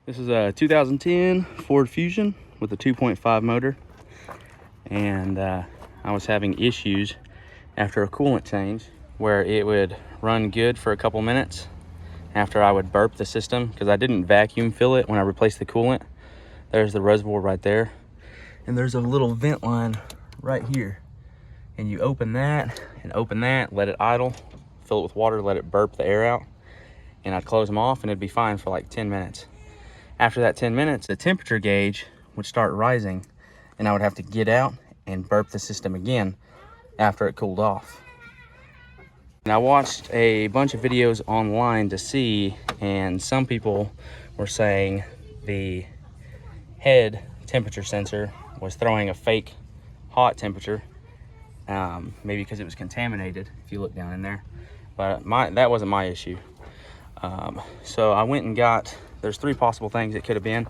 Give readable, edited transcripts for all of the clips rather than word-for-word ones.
This is a 2010 Ford Fusion with a 2.5 motor, and I was having issues after a coolant change where it would run good for a couple minutes after I would burp the system, because I didn't vacuum fill it when I replaced the coolant. There's the reservoir right there, and there's a little vent line right here, and you open that and open that, let it idle, fill it with water, let it burp the air out, and I'd close them off and it'd be fine for like 10 minutes. After that 10 minutes, the temperature gauge would start rising, and I would have to get out and burp the system again after it cooled off. And I watched a bunch of videos online to see, and some people were saying the head temperature sensor was throwing a fake hot temperature, maybe because it was contaminated if you look down in there, but that wasn't my issue. So I went and got, there's three possible things it could have been.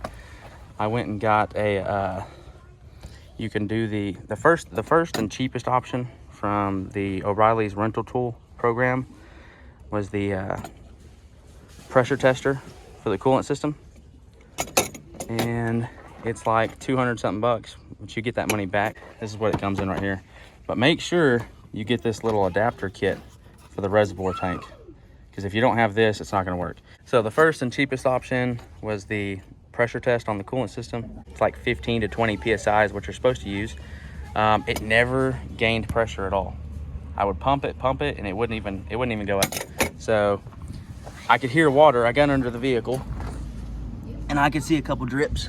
I went and got a, you can do the first and cheapest option from the O'Reilly's rental tool program was the pressure tester for the coolant system. And it's like 200 something bucks, but you get that money back. This is what it comes in right here. But make sure you get this little adapter kit for the reservoir tank, because if you don't have this, it's not going to work. So the first and cheapest option was the pressure test on the coolant system. It's like 15 to 20 psi is what you're supposed to use. It never gained pressure at all. I would pump it, and it wouldn't even go up. So I could hear water. I got under the vehicle, and I could see a couple drips.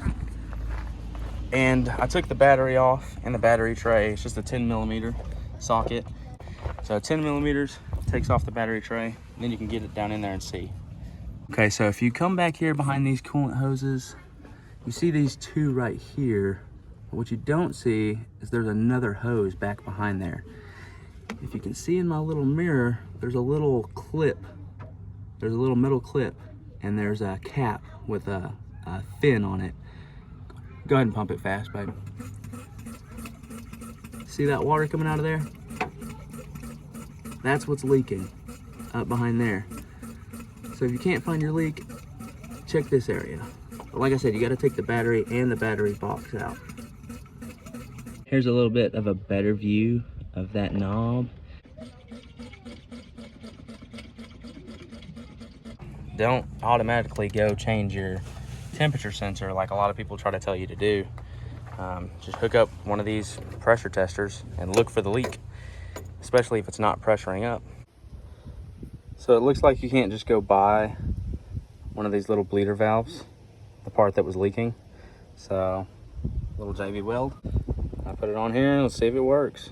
And I took the battery off and the battery tray. It's just a 10 millimeter socket. So 10 millimeters takes off the battery tray, and then you can get it down in there and see. Okay, so if you come back here behind these coolant hoses, you see these two right here. But what you don't see is there's another hose back behind there. If you can see in my little mirror, there's a little clip. There's a little metal clip, and there's a cap with a fin on it. Go ahead and pump it fast, babe. See that water coming out of there? That's what's leaking up behind there. So if you can't find your leak, check this area. But like I said, you got to take the battery and the battery box out. Here's a little bit of a better view of that knob. Don't automatically go change your temperature sensor like a lot of people try to tell you to do. Just hook up one of these pressure testers and look for the leak, especially if it's not pressuring up. So it looks like you can't just go buy one of these little bleeder valves, the part that was leaking. So little JB weld, I put it on here and let's see if it works.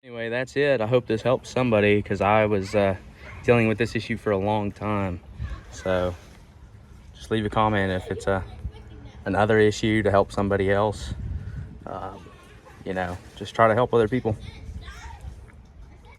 Anyway, that's it. I hope this helps somebody, because I was dealing with this issue for a long time. So just leave a comment if it's another issue to help somebody else. You know, just try to help other people.